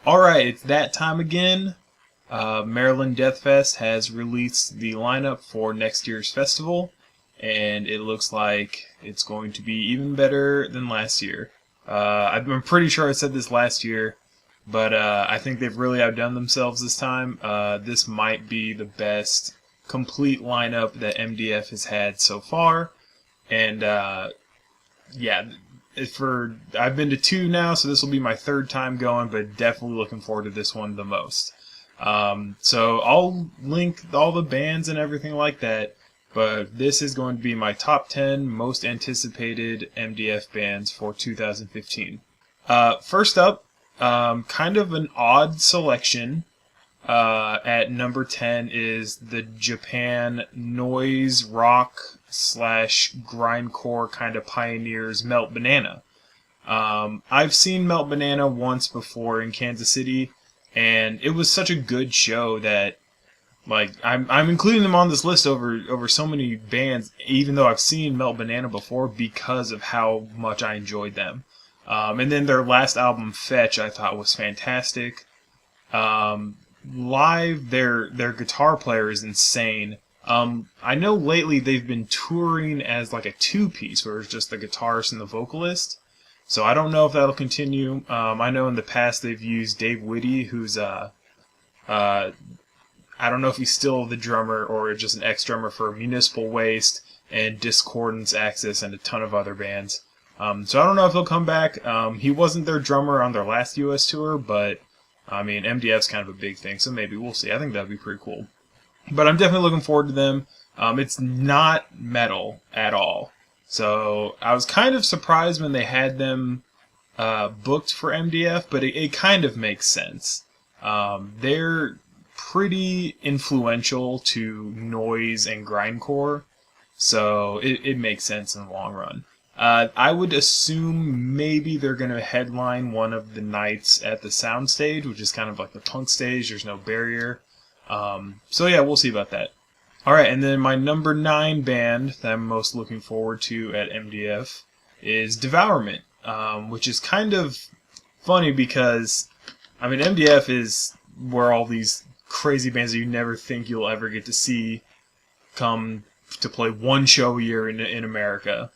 Alright, it's that time again. Maryland Deathfest has released the lineup for next year's festival, and it looks like it's going to be even better than last year. I'm pretty sure I said this last year, but I think they've really outdone themselves this time. This might be the best complete lineup that MDF has had so far, and yeah, I've been to two now, so this will be my third time going, but definitely looking forward to this one the most. So I'll link all the bands and everything like that, but this is going to be my top 10 most anticipated MDF bands for 2015. First up, kind of an odd selection. At number 10 is the Japan noise rock slash grindcore kind of pioneers Melt Banana. I've seen Melt Banana once before in Kansas City, and it was such a good show that I'm including them on this list over so many bands, even though I've seen Melt Banana before, because of how much I enjoyed them. And then their last album, Fetch, I thought was fantastic. Live, their guitar player is insane. I know lately they've been touring as like a two-piece where it's just the guitarist and the vocalist. So I don't know if that'll continue. I know in the past they've used Dave Whitty, who's I don't know if he's still the drummer or just an ex-drummer for Municipal Waste and Discordance Axis and a ton of other bands. So I don't know if he'll come back. He wasn't their drummer on their last US tour, but I mean, MDF's kind of a big thing, so maybe we'll see. I think that'd be pretty cool. But I'm definitely looking forward to them. It's not metal at all. So I was kind of surprised when they had them booked for MDF, but it kind of makes sense. They're pretty influential to noise and grindcore, so it makes sense in the long run. I would assume maybe they're going to headline one of the nights at the soundstage, which is kind of like the punk stage. There's no barrier. So yeah, we'll see about that. Alright, and then my number 9 band that I'm most looking forward to at MDF is Devourment, which is kind of funny because, I mean, MDF is where all these crazy bands that you never think you'll ever get to see come to play one show a year in America.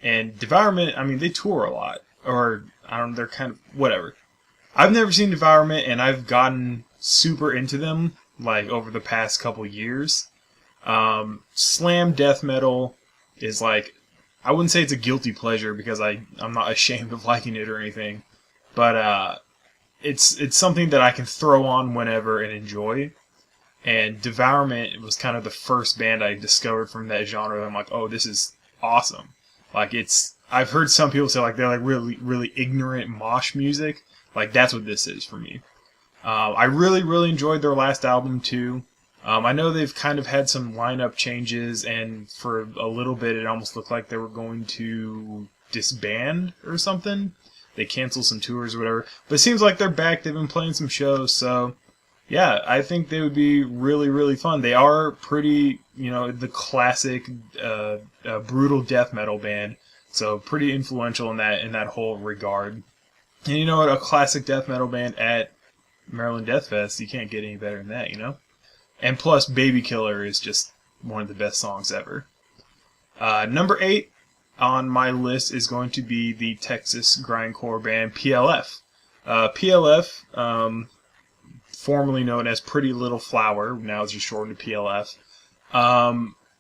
And Devourment, I mean, they tour a lot. Or, I don't know, they're kind of, whatever. I've never seen Devourment, and I've gotten super into them, like, over the past couple years. Slam death metal is like, I wouldn't say it's a guilty pleasure, because I'm not ashamed of liking it or anything. But, it's something that I can throw on whenever and enjoy. And Devourment was kind of the first band I discovered from that genre. I'm like, oh, this is awesome. Like, I've heard some people say like they're like really, really ignorant mosh music. Like, that's what this is for me. I really, really enjoyed their last album too. I know they've kind of had some lineup changes, and for a little bit it almost looked like they were going to disband or something. They canceled some tours or whatever. But it seems like they're back. They've been playing some shows, so yeah, I think they would be really, really fun. They are pretty, the classic brutal death metal band, so pretty influential in that whole regard. And you know what? A classic death metal band at Maryland Deathfest, you can't get any better than that, And plus, Baby Killer is just one of the best songs ever. Number 8 on my list is going to be the Texas grindcore band PLF. PLF, formerly known as Pretty Little Flower, now it's just shortened to PLF.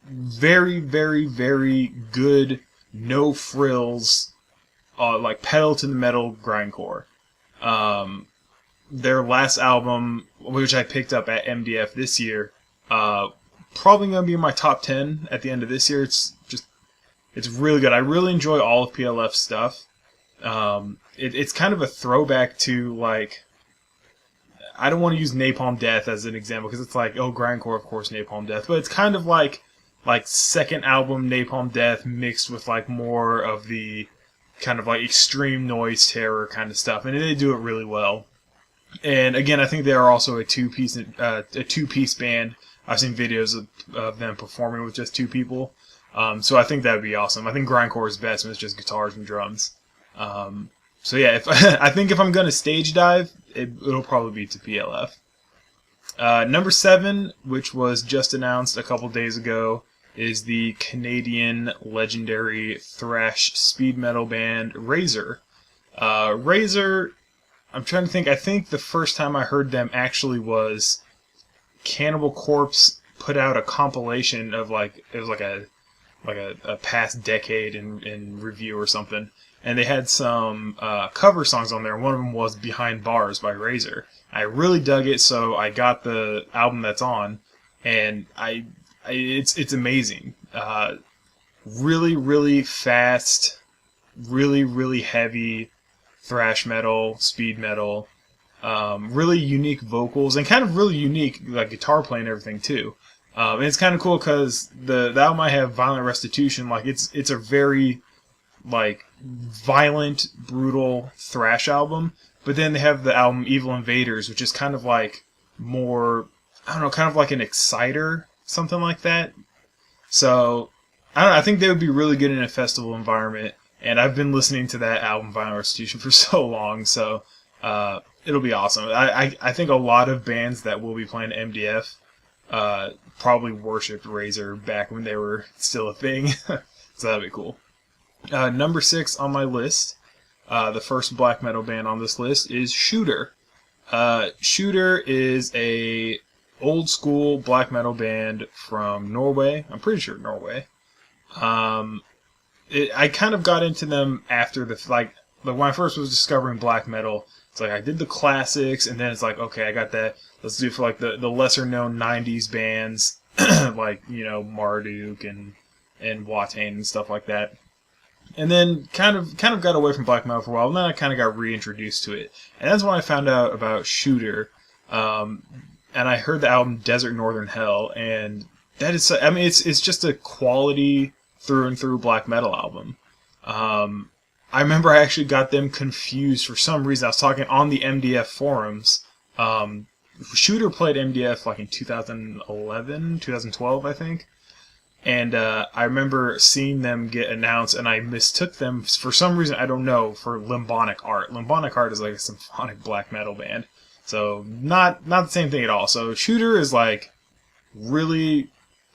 Very, very, very good, no frills, like pedal to the metal grindcore. Their last album, which I picked up at MDF this year, probably going to be in my top 10 at the end of this year. It's really good. I really enjoy all of PLF's stuff. It's kind of a throwback to, like, I don't want to use Napalm Death as an example because it's like, oh, grindcore, of course, Napalm Death, but it's kind of like second album Napalm Death mixed with like more of the kind of like extreme noise terror kind of stuff, and they do it really well. And again, I think they are also a two-piece band. I've seen videos of them performing with just two people, so I think that would be awesome. I think grindcore is best when it's just guitars and drums. So yeah, if I think if I'm gonna stage dive, it'll probably be to PLF. Number 7, which was just announced a couple days ago, is the Canadian legendary thrash speed metal band Razor. Razor, I'm trying to think. I think the first time I heard them actually was Cannibal Corpse put out a compilation of it was like a past decade in review or something, and they had some cover songs on there. One of them was Behind Bars by Razor. I really dug it, so I got the album that's on, and it's amazing. Really, really fast, really, really heavy thrash metal, speed metal, really unique vocals, and kind of really unique like guitar playing and everything too. And it's kind of cool because the album I have, Violent Restitution, like it's a very like violent, brutal thrash album. But then they have the album Evil Invaders, which is kind of like more, I don't know, kind of like an exciter, something like that. So I don't know, I think they would be really good in a festival environment. And I've been listening to that album, Violent Restitution, for so long, so it'll be awesome. I think a lot of bands that will be playing MDF probably worshipped Razor back when they were still a thing, so that'd be cool. Number 6 on my list, the first black metal band on this list is Shooter. Shooter is a old school black metal band from Norway. I'm pretty sure Norway. I kind of got into them after when I first was discovering black metal. It's like I did the classics, and then it's like, okay, I got that. Let's do for like the lesser known '90s bands, like Marduk and Watain and stuff like that. And then kind of got away from black metal for a while, and then I kind of got reintroduced to it. And that's when I found out about Shooter, and I heard the album Desert Northern Hell, and that is, I mean, it's just a quality through and through black metal album. I remember I actually got them confused for some reason. I was talking on the MDF forums. Shooter played MDF like in 2011, 2012, I think. And I remember seeing them get announced, and I mistook them for some reason, I don't know, for Limbonic Art. Limbonic Art is like a symphonic black metal band. So not the same thing at all. So Shooter is like really,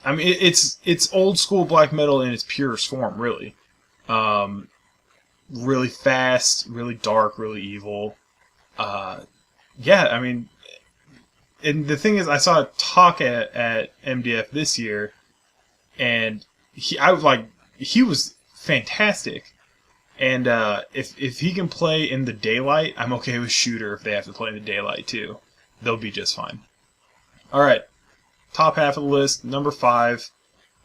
I mean, it's old school black metal in its purest form, really. Really fast, really dark, really evil. Yeah, I mean, and the thing is, I saw a talk at MDF this year, and he was fantastic. And if he can play in the daylight, I'm okay with Shooter. If they have to play in the daylight too, they'll be just fine. All right, top half of the list, number 5.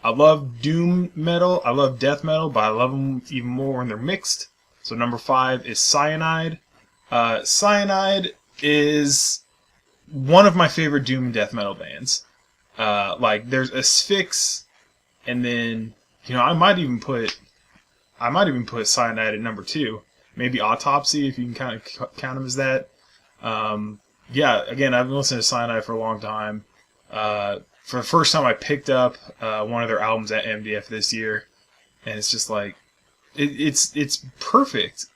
I love doom metal, I love death metal, but I love them even more when they're mixed. So number 5 is Cyanide. Cyanide is one of my favorite doom and death metal bands. Like there's Asphyx, and then I might even put Cyanide at number 2. Maybe Autopsy, if you can kind of count them as that. Yeah, again, I've been listening to Cyanide for a long time. For the first time, I picked up one of their albums at MDF this year, and it's just like it's perfect.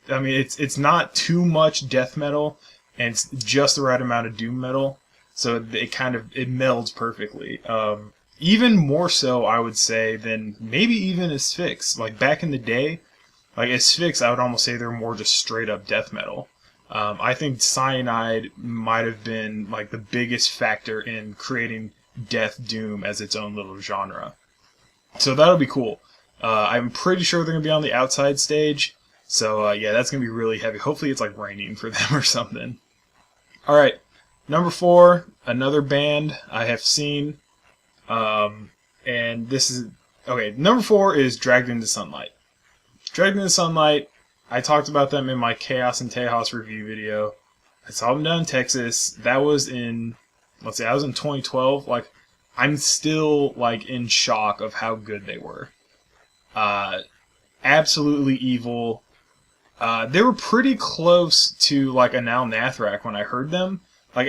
I mean, it's not too much death metal, and it's just the right amount of doom metal, so it melds perfectly. Even more so, I would say, than maybe even Asphyx. Like back in the day, like Asphyx, I would almost say they're more just straight up death metal. I think Cyanide might have been like the biggest factor in creating death doom as its own little genre. So that'll be cool. I'm pretty sure they're gonna be on the outside stage. So yeah, that's gonna be really heavy. Hopefully it's like raining for them or something. All right, number 4, another band I have seen. And this is okay. Number 4 is Dragged into Sunlight. Dragged into Sunlight. I talked about them in my Chaos and Tejas review video. I saw them down in Texas. That was in, let's see, I was in 2012. Like, I'm still like in shock of how good they were. Absolutely evil. They were pretty close to like Anal Nathrak when I heard them. Like,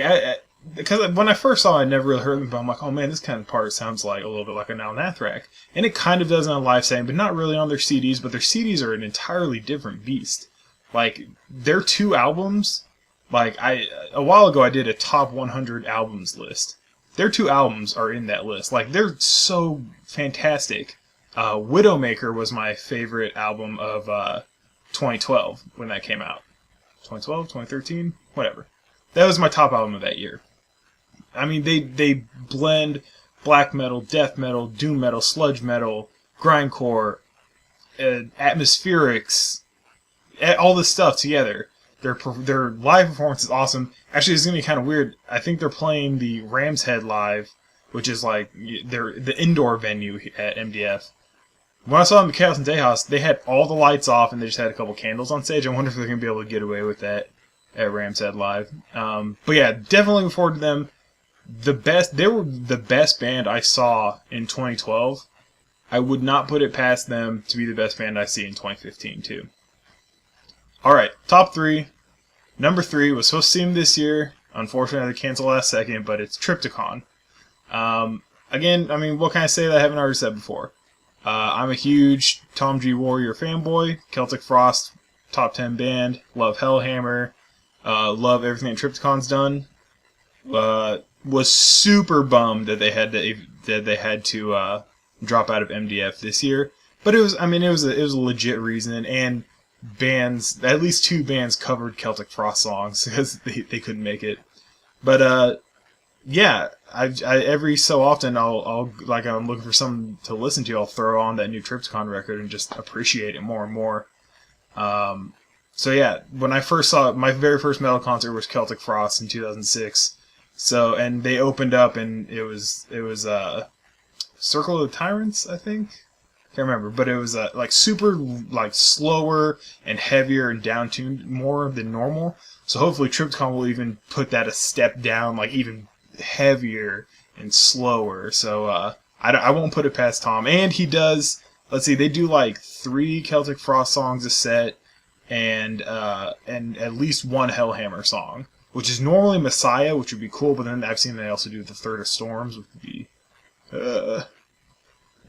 because when I first saw it, I never really heard them, but I'm like, oh man, this kind of part sounds like a little bit like Anal Nathrak. And it kind of does on a live setting, but not really on their CDs, but their CDs are an entirely different beast. Like, their 2 albums, like, a while ago I did a top 100 albums list. Their 2 albums are in that list. Like, they're so fantastic. Widowmaker was my favorite album of 2012 when that came out. 2012, 2013, whatever. That was my top album of that year. I mean, they blend black metal, death metal, doom metal, sludge metal, grindcore, atmospherics, all this stuff together. Their live performance is awesome. Actually, it's gonna be kind of weird. I think they're playing the Ram's Head live, which is like the indoor venue at MDF. When I saw them at Chaos and Tejas, they had all the lights off and they just had a couple candles on stage. I wonder if they're gonna be able to get away with that at Ram's Head live. But yeah, definitely looking forward to them. They were the best band I saw in 2012. I would not put it past them to be the best band I see in 2015 too. Alright, top 3. Number 3 was supposed to see them this year. Unfortunately, I had to cancel last second, but it's Trypticon. Again, I mean, what can I say that I haven't already said before? I'm a huge Tom G. Warrior fanboy. Celtic Frost, top 10 band. Love Hellhammer. Love everything that Trypticon's done. Was super bummed that they had to drop out of MDF this year. But it was a legit reason, and at least 2 bands covered Celtic Frost songs because they couldn't make it. But yeah, I every so often I'll like I'm looking for something to listen to. I'll throw on that new Trypticon record and just appreciate it more and more. So yeah, when I first saw it, my very first metal concert was Celtic Frost in 2006. So, and they opened up and it was Circle of the Tyrants, I think. Can't remember, but it was like super like slower and heavier and down-tuned more than normal. So hopefully Trypticon will even put that a step down, like even heavier and slower. So I won't put it past Tom. And he does, let's see, they do like 3 Celtic Frost songs a set and at least 1 Hellhammer song, which is normally Messiah, which would be cool, but then I've seen they also do the Third of Storms, which would be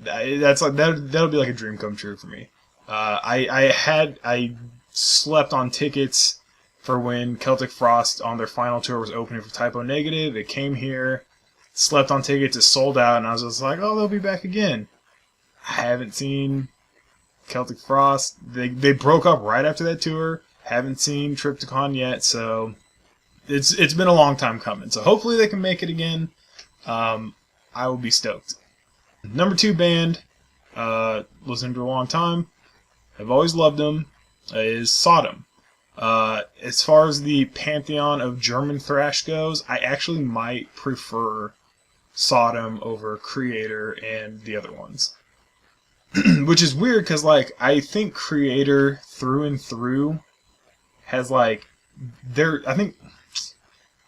that'll be like a dream come true for me. I slept on tickets for when Celtic Frost on their final tour was opening for Typo Negative. It came here, slept on tickets, it sold out, and I was just like, oh, they'll be back again. I haven't seen Celtic Frost. They broke up right after that tour. Haven't seen Trypticon yet, so it's been a long time coming. So hopefully they can make it again. I will be stoked. Number 2 band, listened to a long time, I've always loved them, is Sodom. As far as the pantheon of German thrash goes, I actually might prefer Sodom over Creator and the other ones. Which is weird, because like, I think Creator through and through has like, I don't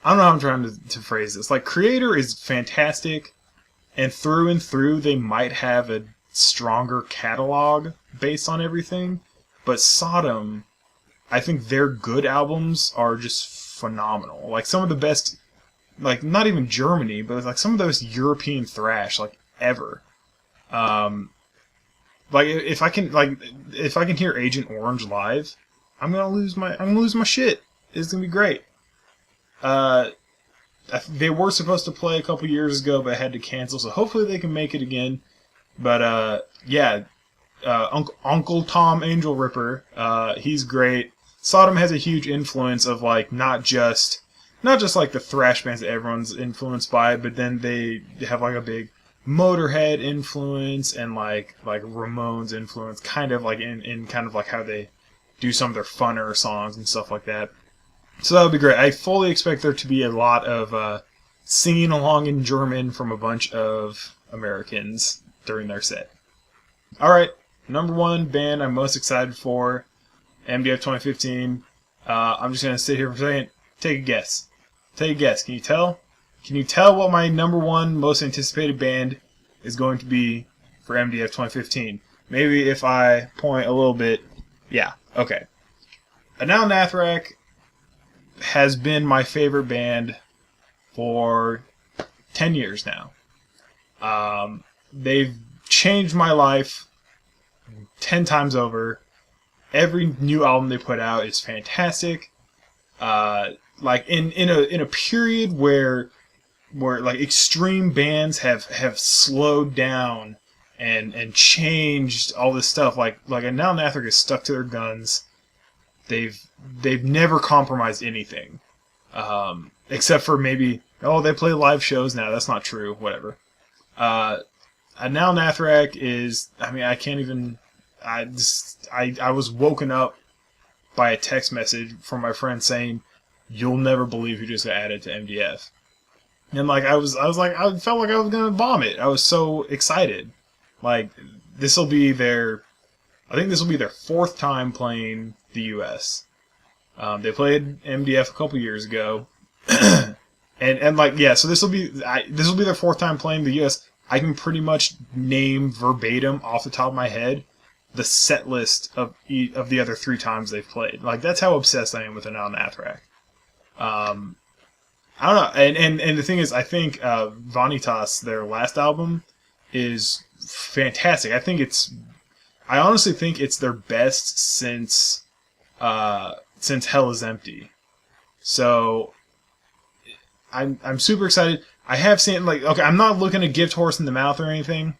know how I'm trying to phrase this. Like, Creator is fantastic, and through they might have a stronger catalog based on everything. But Sodom, I think their good albums are just phenomenal. Like, some of the best, like, not even Germany, but like some of those European thrash, like, ever. Like, if I can hear Agent Orange live, I'm gonna lose my shit. It's gonna be great. They were supposed to play a couple years ago, but had to cancel, so hopefully they can make it again. But yeah, Uncle Tom Angel Ripper, he's great. Sodom has a huge influence of like not just like the thrash bands that everyone's influenced by, but then they have like a big Motorhead influence and like Ramones influence, kind of like in kind of like how they do some of their funner songs and stuff like that. So that would be great. I fully expect there to be a lot of singing along in German from a bunch of Americans during their set. Alright, number 1 band I'm most excited for, MDF 2015. I'm just going to sit here for a second. Take a guess. Take a guess. Can you tell? Can you tell what my number 1 most anticipated band is going to be for MDF 2015? Maybe if I point a little bit. Yeah, okay. Now Nathrak has been my favorite band for 10 years now. They've changed my life 10 times over. every new album they put out is fantastic. Like in a period where like extreme bands have slowed down and changed all this stuff. Like now Nathric is stuck to their guns. They've never compromised anything, except for maybe they play live shows now. That's not true. Whatever. And now Nathric is. I mean, I can't even. I was woken up by a text message from my friend saying, "You'll never believe who just got added to MDF." And like I felt like I was gonna vomit. I was so excited. Like this will be their 4th time playing the U.S. They played MDF a couple years ago, and like so this will be their 4th time playing the U.S. I can pretty much name verbatim off the top of my head the set list of the other 3 times they've played. Like that's how obsessed I am with Anal Nathrak. I don't know, and the thing is, I think Vanitas, their last album, is fantastic. I honestly think it's their best since Hell Is Empty. So I'm super excited. I have seen I'm not looking to gift horse in the mouth or anything,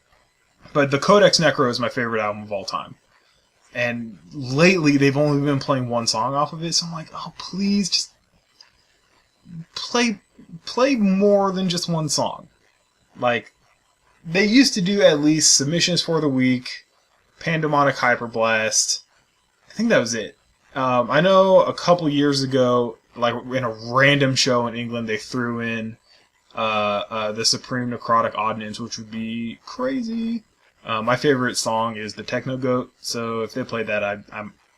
but the Codex Necro is my favorite album of all time. And lately they've only been playing one song off of it, so I'm like, oh please just play more than just one song. Like they used to do at least Submissions for the Weak, Pandemonic Hyperblast. I think that was it. I know a couple years ago, like in a random show in England, they threw in the Supreme Necrotic Ordinance, which would be crazy. My favorite song is the Techno Goat, so if they played that, I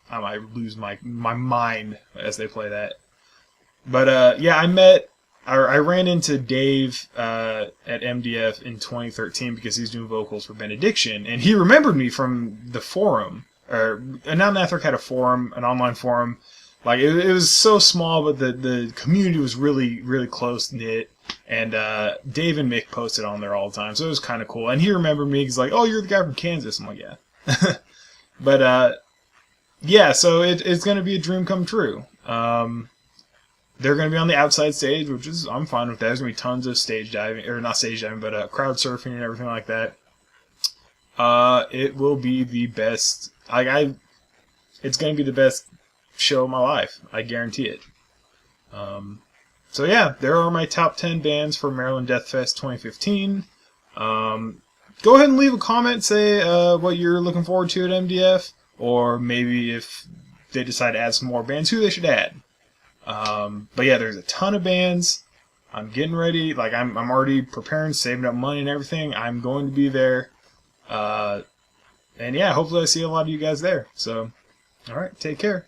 might lose my mind as they play that. But I ran into Dave at MDF in 2013 because he's doing vocals for Benediction, and he remembered me from the forum. And now Nathric had a forum, an online forum. Like it was so small, but the community was really, really close knit. And Dave and Mick posted on there all the time, so it was kind of cool. And he remembered me. He's like, "Oh, you're the guy from Kansas." I'm like, "Yeah." But so it's gonna be a dream come true. They're going to be on the outside stage, which is, I'm fine with that. There's going to be tons of stage diving, or not stage diving, but crowd surfing and everything like that. It will be the best, it's going to be the best show of my life. I guarantee it. So yeah, there are my top 10 bands for Maryland Deathfest 2015. Go ahead and leave a comment, say what you're looking forward to at MDF, or maybe if they decide to add some more bands, who they should add. But yeah, there's a ton of bands. I'm getting ready. Like I'm already preparing, saving up money and everything. I'm going to be there. And yeah, hopefully I see a lot of you guys there. So, all right, take care.